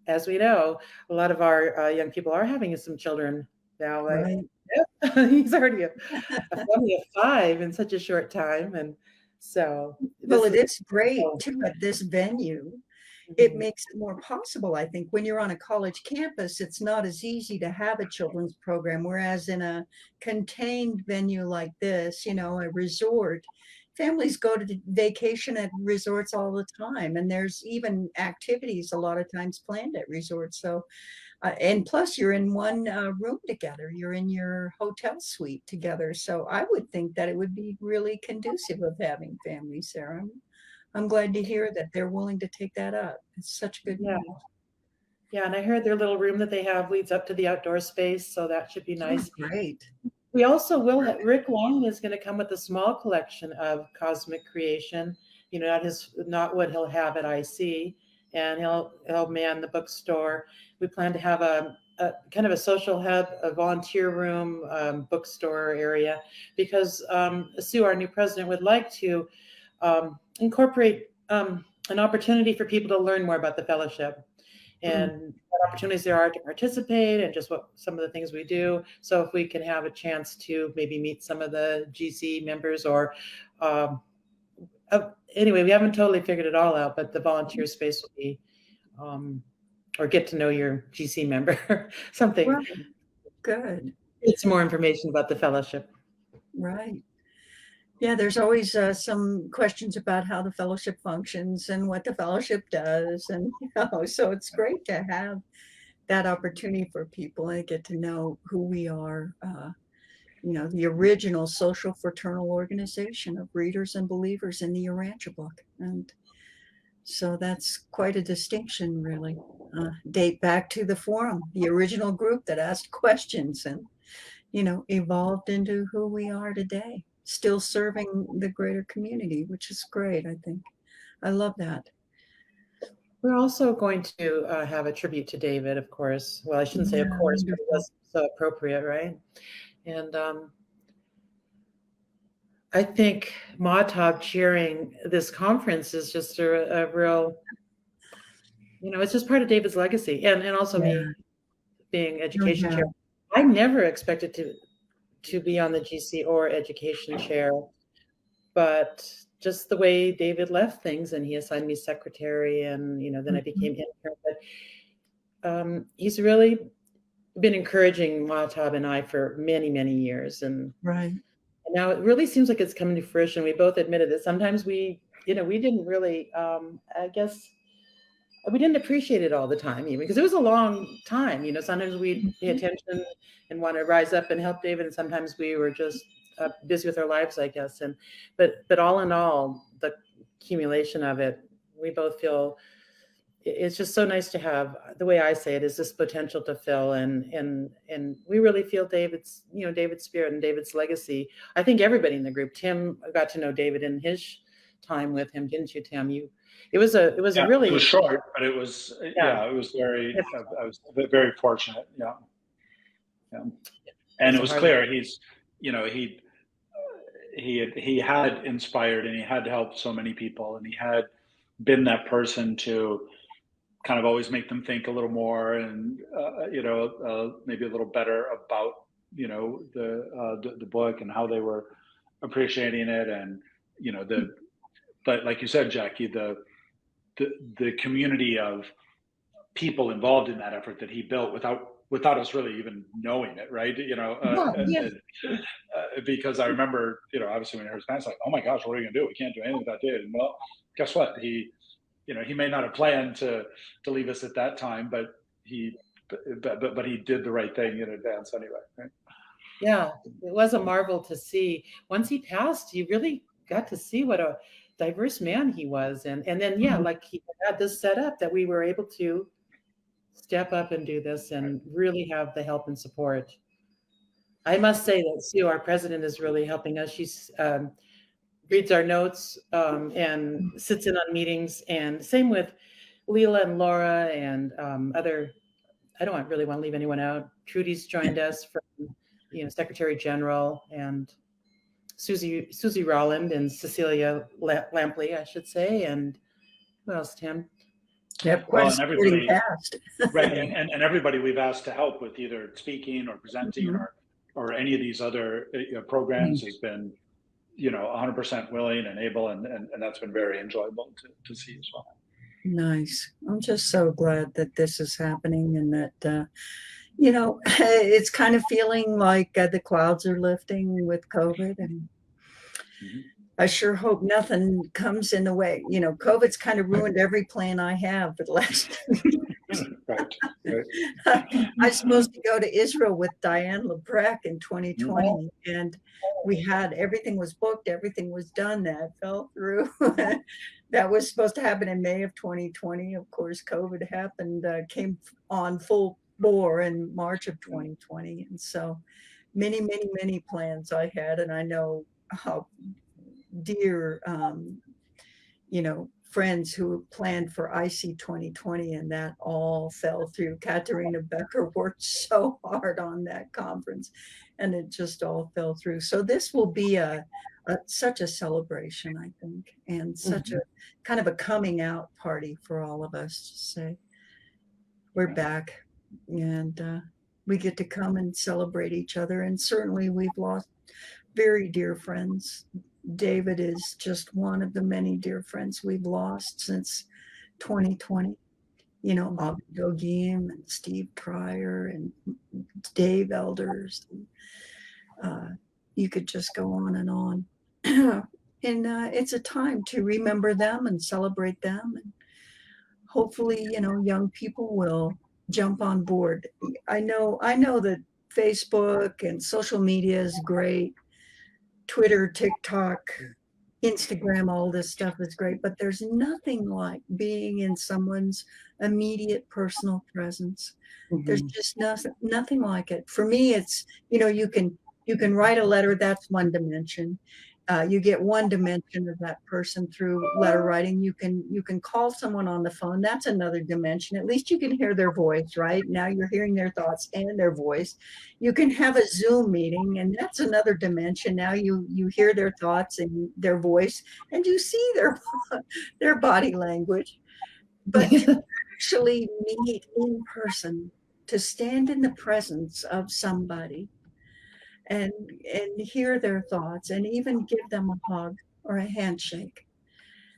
as we know, a lot of our young people are having some children now. He's already a family of 5 in such a short time, and so. Well, it is great too at this venue. It makes it more possible, I think. When you're on a college campus, it's not as easy to have a children's program, whereas in a contained venue like this, a resort, families go to vacation at resorts all the time, and there's even activities a lot of times planned at resorts. So, and plus you're in one room together, you're in your hotel suite together. So I would think that it would be really conducive of having families there. I'm glad to hear that they're willing to take that up. It's such good news. Yeah, and I heard their little room that they have leads up to the outdoor space, so that should be nice. Oh, great. We also will have, Rick Long is going to come with a small collection of cosmic creation, not what he'll have at IC, and he'll man the bookstore. We plan to have a kind of a social hub, a volunteer room, bookstore area, because Sue, our new president, would like to incorporate an opportunity for people to learn more about the fellowship and what opportunities there are to participate and just what some of the things we do. So if we can have a chance to maybe meet some of the GC members or anyway, we haven't totally figured it all out, but the volunteer space will be or get to know your GC member, something. Right. Good. Get some more information about the fellowship. Right. Yeah, there's always some questions about how the fellowship functions and what the fellowship does. And, so it's great to have that opportunity for people and get to know who we are. The original social fraternal organization of readers and believers in the Urantia book. And so that's quite a distinction, really. Date back to the forum, the original group that asked questions and, evolved into who we are today, still serving the greater community, which is great, I think. I love that. We're also going to have a tribute to David, of course. Well, I shouldn't say of course, but it was so appropriate, right? And I think Mahtab chairing this conference is just a real, it's just part of David's legacy. And also me being education chair. I never expected to be on the GC or education chair, but just the way David left things, and he assigned me secretary, and then I became intern. But he's really been encouraging Mahtab and I for many, many years, and now it really seems like it's coming to fruition. We both admitted that sometimes we didn't really, I guess, we didn't appreciate it all the time, even because it was a long time. Sometimes we'd pay attention and want to rise up and help David, and sometimes we were just busy with our lives, I guess. But all in all, the accumulation of it, we both feel it's just so nice to have. The way I say it is this potential to fill, and we really feel David's spirit and David's legacy. I think everybody in the group. Tim got to know David in his time with him, didn't you, Tim? It was a really. It was short, but it was it was very. I was very fortunate. Yeah. And it was clear he's he had inspired and he had helped so many people, and he had been that person to kind of always make them think a little more and maybe a little better about the book and how they were appreciating it, and but like you said, Jackie, the community of people involved in that effort that he built without us really even knowing it, right? Because I remember, obviously when I heard Spanish, like, oh my gosh, what are we gonna do? We can't do anything without David. And well, guess what? He may not have planned to leave us at that time, but he did the right thing in advance anyway, right? Yeah, it was a marvel to see. Once he passed, you really got to see what a diverse man he was, and then like he had this set up that we were able to step up and do this and really have the help and support. I must say that Sue, our president, is really helping us. She's reads our notes and sits in on meetings, and same with Leela and Laura and other. I don't really want to leave anyone out. Trudy's joined us from Secretary General, and Susie Rolland and Cecilia Lampley, I should say, and who else, Tim? Yep, and everybody, right, and everybody we've asked to help with either speaking or presenting or any of these other programs has been 100% willing and able, and that's been very enjoyable to see as well. Nice. I'm just so glad that this is happening, and that it's kind of feeling like the clouds are lifting with COVID, and I sure hope nothing comes in the way. COVID's kind of ruined every plan I have for the last 2 years. Right. I'm supposed to go to Israel with Diane Lebrecht in 2020, and everything was booked, everything was done. That fell through. That was supposed to happen in May of 2020. Of course, COVID happened, came on full bore in March of 2020, and so many, many, many plans I had, and I know how dear, friends who planned for IC 2020, and that all fell through. Katerina Becker worked so hard on that conference, and it just all fell through. So this will be such a celebration, I think, and such a kind of a coming out party for all of us to say, we're back, and we get to come and celebrate each other. And certainly we've lost very dear friends. David is just one of the many dear friends we've lost since 2020. August Dogim and Steve Pryor and Dave Elders. You could just go on and on. and it's a time to remember them and celebrate them. And hopefully, young people will jump on board. I know that Facebook and social media is great. Twitter, TikTok, Instagram, all this stuff is great, but there's nothing like being in someone's immediate personal presence. There's just nothing like it. For me, it's, you can write a letter, that's one dimension. You get one dimension of that person through letter writing. You can call someone on the phone. That's another dimension. At least you can hear their voice, right? Now you're hearing their thoughts and their voice. You can have a Zoom meeting, and that's another dimension. Now you hear their thoughts and their voice, and you see their body language. But to actually meet in person, to stand in the presence of somebody, and hear their thoughts and even give them a hug or a handshake.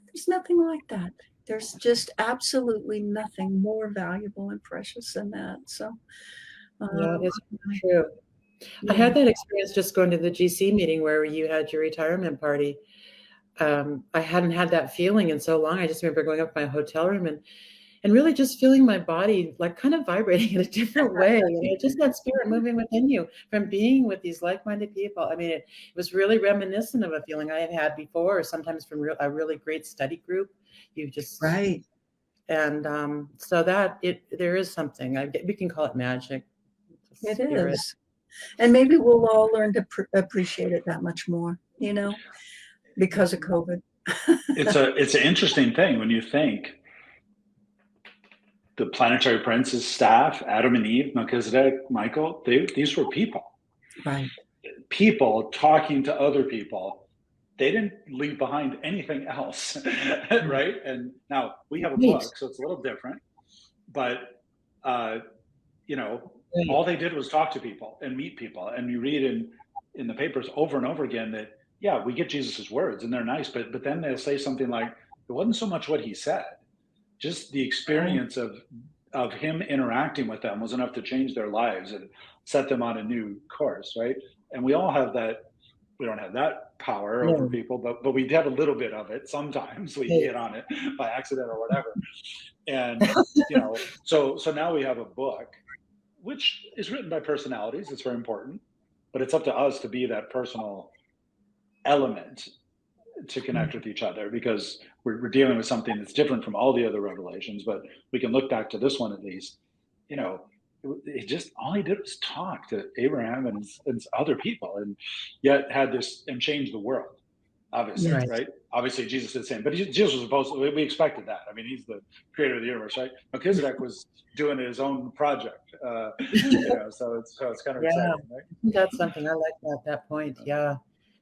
There's nothing like that. There's just absolutely nothing more valuable and precious than that. So yeah, it's true. I had that experience just going to the GC meeting where you had your retirement party. I hadn't had that feeling in so long. I just remember going up to my hotel room and really just feeling my body like kind of vibrating in a different way. Just that spirit moving within you from being with these like-minded people. I mean, it was really reminiscent of a feeling I had had before, or sometimes from a really great study group. You just right. And so that there is something. We can call it magic. It is. And maybe we'll all learn to appreciate it that much more, because of COVID. It's an interesting thing when you think the planetary prince's staff, Adam and Eve, Melchizedek, Michael, these were people. Right. People talking to other people. They didn't leave behind anything else, right? And now we have a book, so it's a little different. But, all they did was talk to people and meet people. And you read in the papers over and over again that, yeah, we get Jesus's words and they're nice, but then they'll say something like, it wasn't so much what he said. Just the experience of him interacting with them was enough to change their lives and set them on a new course, right? And we all have that. We don't have that power over people, but we have a little bit of it. Sometimes we get on it by accident or whatever. And so now we have a book, which is written by personalities. It's very important, but it's up to us to be that personal element to connect with each other, because we're dealing with something that's different from all the other revelations. But we can look back to this one at least. It just, all he did was talk to Abraham and other people, and yet had this and changed the world. Obviously, right? Obviously, Jesus did the same, but Jesus was supposed to. We expected that. I mean, he's the creator of the universe, right? Melchizedek was doing his own project, so it's kind of exciting, right? That's something I like at that point, yeah.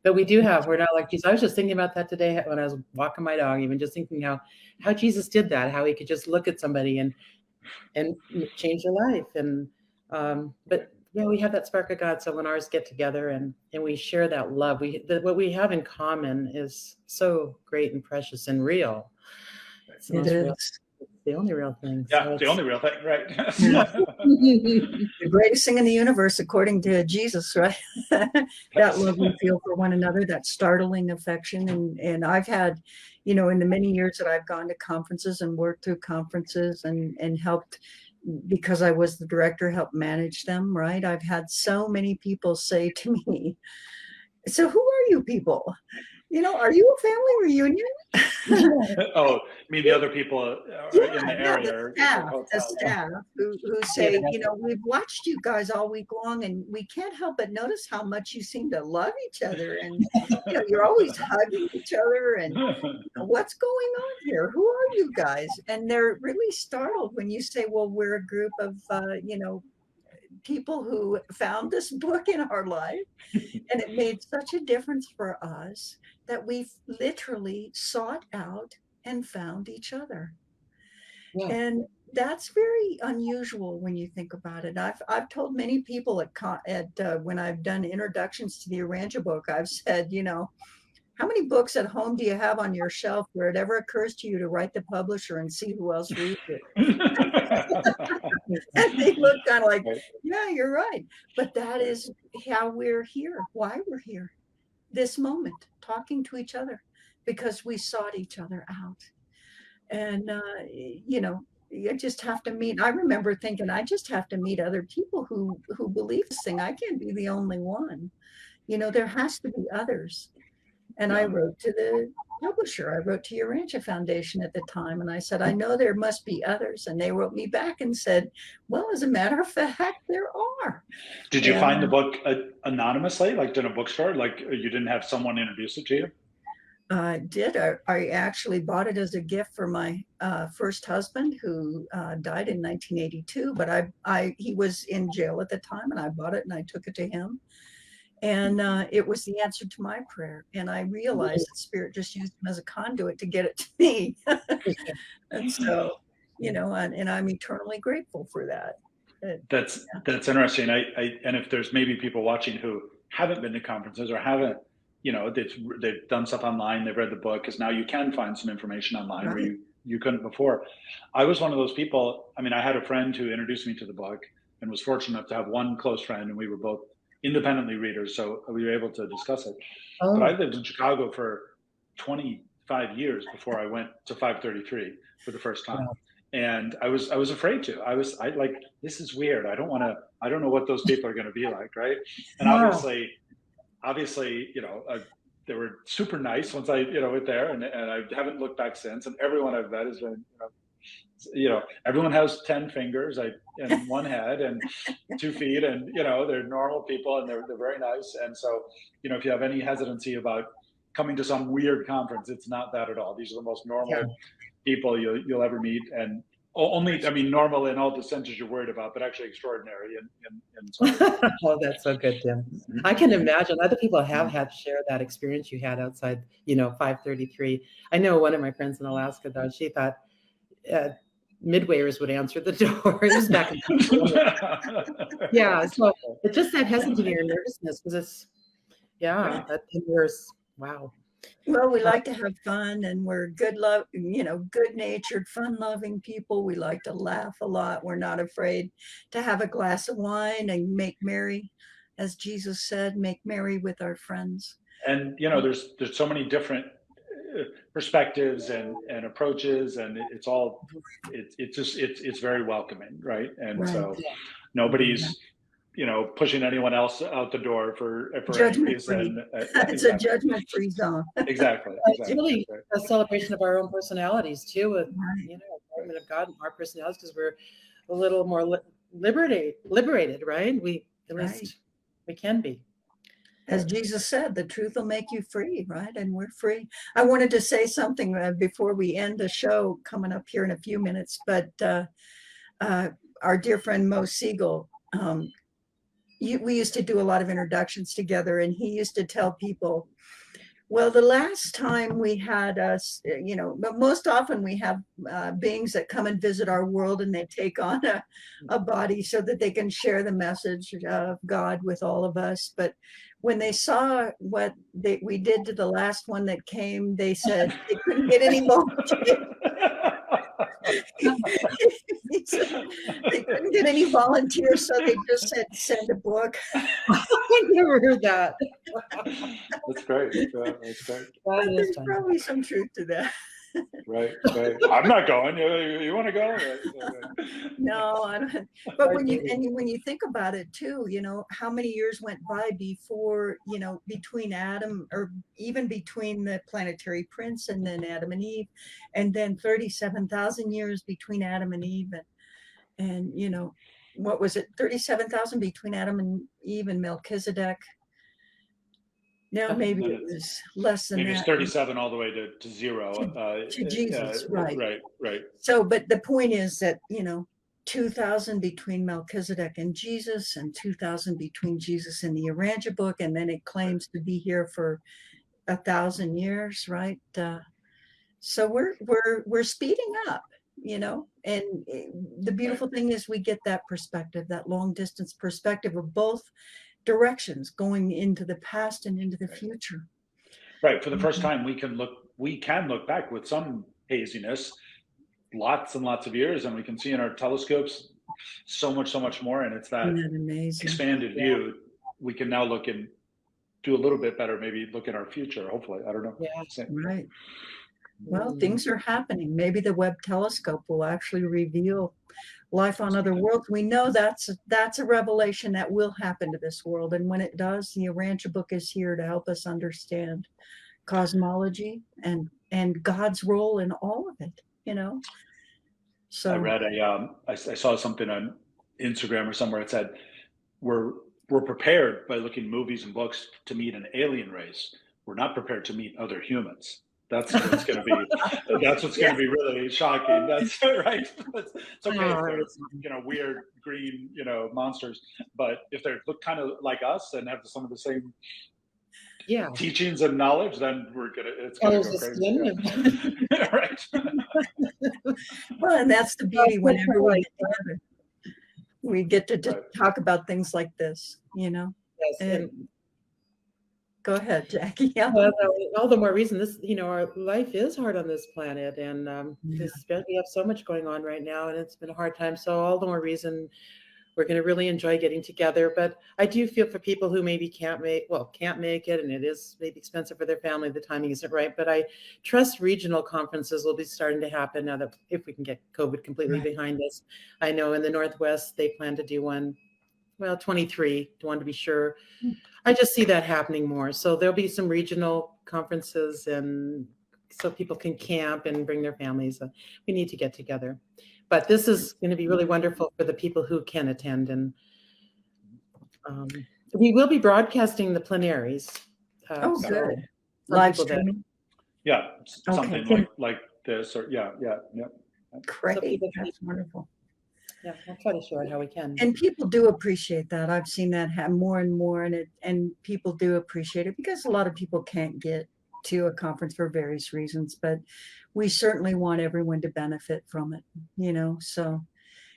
But we're not like Jesus. I was just thinking about that today when I was walking my dog, even just thinking how Jesus did that, how he could just look at somebody and change their life. And but we have that spark of God. So when ours get together and we share that love, what we have in common is so great and precious and real. It's the only real thing. Yeah, so the only real thing, right? The greatest thing in the universe, according to Jesus, right? That love we feel for one another, that startling affection. And I've had, in the many years that I've gone to conferences and worked through conferences and helped, because I was the director, helped manage them, right? I've had so many people say to me, so who are you people? Are you a family reunion? Oh, I mean the other people in the area. The staff who say, we've watched you guys all week long, and we can't help but notice how much you seem to love each other, and you're always hugging each other, and what's going on here? Who are you guys? And they're really startled when you say, well, we're a group of people who found this book in our life, and it made such a difference for us that we've literally sought out and found each other. Yeah. And that's very unusual when you think about it. I've told many people when I've done introductions to the Urantia book, I've said, how many books at home do you have on your shelf where it ever occurs to you to write the publisher and see who else reads it? And they look kind of like, yeah, you're right. But that is how we're here, why we're here. This moment, talking to each other because we sought each other out. And, you just have to meet. I remember thinking, I just have to meet other people who believe this thing. I can't be the only one. There has to be others. And I wrote to the publisher. I wrote to Urantia Foundation at the time, and I said, I know there must be others. And they wrote me back and said, well, as a matter of fact, there are. Did you find the book anonymously, like in a bookstore? Like you didn't have someone introduce it to you? I did. I actually bought it as a gift for my first husband, who died in 1982. But he was in jail at the time, and I bought it and I took it to him. And it was the answer to my prayer. And I realized that Spirit just used him as a conduit to get it to me. And so, and I'm eternally grateful for that. That's interesting. And if there's maybe people watching who haven't been to conferences or haven't, they've done stuff online, they've read the book, because now you can find some information online where you couldn't before. I was one of those people. I mean, I had a friend who introduced me to the book and was fortunate enough to have one close friend, and we were both independently readers, so we were able to discuss it. But I lived in Chicago for 25 years before I went to 533 for the first time. And I was afraid to. I like, this is weird. I don't know what those people are going to be like, right? And obviously, they were super nice once I, went there, and I haven't looked back since. And everyone I've met has been, everyone has 10 fingers and one head and 2 feet, and they're normal people, and they're very nice. And so, if you have any hesitancy about coming to some weird conference, it's not that at all. These are the most normal people you'll ever meet, and normal in all the senses you're worried about, but actually extraordinary. Oh, that's so good, Tim. I can imagine other people have had to share that experience you had outside, 533. I know one of my friends in Alaska, though, she thought midwayers would answer the door. It was back in so it's just that hesitancy or nervousness, because it's that 10 years. Wow. Well, we like to have fun, and we're good-natured, fun-loving people. We like to laugh a lot. We're not afraid to have a glass of wine and make merry, as Jesus said, make merry with our friends. And there's so many different perspectives and approaches, and it's very welcoming, right? And so nobody's pushing anyone else out the door for any reason. It's a judgment-free zone. Exactly. It's really a celebration of our own personalities too, with apartment of God and our personalities, because we're a little more liberated, right? We can be. As Jesus said, the truth will make you free, right? And we're free. I wanted to say something before we end the show coming up here in a few minutes, but our dear friend Mo Siegel, we used to do a lot of introductions together, and he used to tell people, well, the last time we had us, but most often we have beings that come and visit our world, and they take on a body so that they can share the message of God with all of us. But when they saw what we did to the last one that came, they said they couldn't get any more. They couldn't get any volunteers, so they just said, send a book. I never heard that. That's great. That's great. There's probably some truth to that. Right. I'm not going. You want to go? No, I don't. But when you think about it too, how many years went by before, between Adam, or even between the planetary prince and then Adam and Eve, and then 37,000 years between Adam and Eve, and what was it? 37,000 between Adam and Eve and Melchizedek. Now maybe it was less than that. Maybe it's 37 all the way to zero. To Jesus, right. Right. So, but the point is that, 2,000 between Melchizedek and Jesus, and 2,000 between Jesus and the Urantia book, and then it claims to be here for 1,000 years, right? So we're speeding up, and the beautiful thing is we get that perspective, that long distance perspective of both directions, going into the past and into the future. Right. For the first time, we can look back with some haziness, lots and lots of years, and we can see in our telescopes so much more. And it's that expanded view. We can now look in do a little bit better, maybe look at our future, hopefully. I don't know. Yeah. Right. Well, things are happening. Maybe the Webb telescope will actually reveal life on other worlds. We know that's a revelation that will happen to this world. And when it does, the Urantia book is here to help us understand cosmology and God's role in all of it, you know? So I read I saw something on Instagram or somewhere. It said, we're prepared by looking at movies and books to meet an alien race. We're not prepared to meet other humans. That's what's going to be. That's what's going to be really shocking. That's right. It's okay if they're weird green monsters, but if they look kind of like us and have some of the same teachings and knowledge, then it's gonna go crazy. Yeah. Right. Well, and that's the beauty whenever we get together. We get to talk about things like this, Yes. And go ahead, Jackie. Yeah. Well, all the more reason this, our life is hard on this planet, and we have so much going on right now, and it's been a hard time. So all the more reason we're going to really enjoy getting together. But I do feel for people who maybe can't make it, and it is maybe expensive for their family. The timing isn't right, but I trust regional conferences will be starting to happen now that if we can get COVID completely behind us. I know in the Northwest they plan to do one. Well, 23, want to be sure. I just see that happening more. So there'll be some regional conferences, and so people can camp and bring their families. We need to get together. But this is going to be really wonderful for the people who can attend. And we will be broadcasting the plenaries. Good. Live streaming? Yeah, something like this. Or yeah. Great. That's wonderful. Yeah, I'll try to show it how we can. And people do appreciate that. I've seen that happen more and more, and people do appreciate it because a lot of people can't get to a conference for various reasons, but we certainly want everyone to benefit from it, so.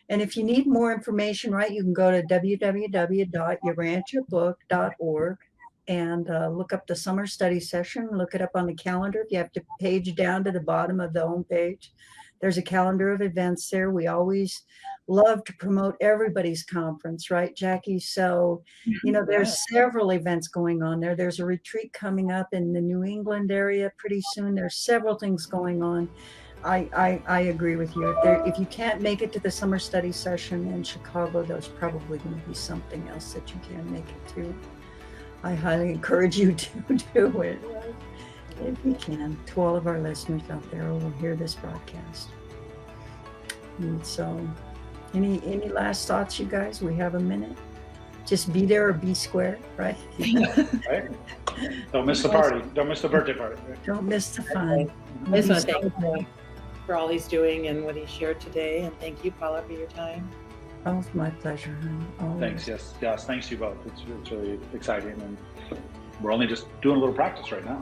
And if you need more information, you can go to www.urantiabook.org and look up the summer study session, look it up on the calendar. If you have to page down to the bottom of the home page, there's a calendar of events there. We always love to promote everybody's conference, right, Jackie? So, there's several events going on there. There's a retreat coming up in the New England area pretty soon. There's several things going on. I agree with you. If you can't make it to the summer study session in Chicago, there's probably going to be something else that you can make it to. I highly encourage you to do it. If you can, to all of our listeners out there who will hear this broadcast. And so, any last thoughts, you guys? We have a minute. Just be there or be square, right? Right. Don't miss the party. Don't miss the birthday party. Don't miss the fun. I just want to thank him for all he's doing and what he shared today. And thank you, Paula, for your time. Oh, it's my pleasure, honey. Thanks. Yes. Thanks to you both. It's really exciting, and we're only just doing a little practice right now.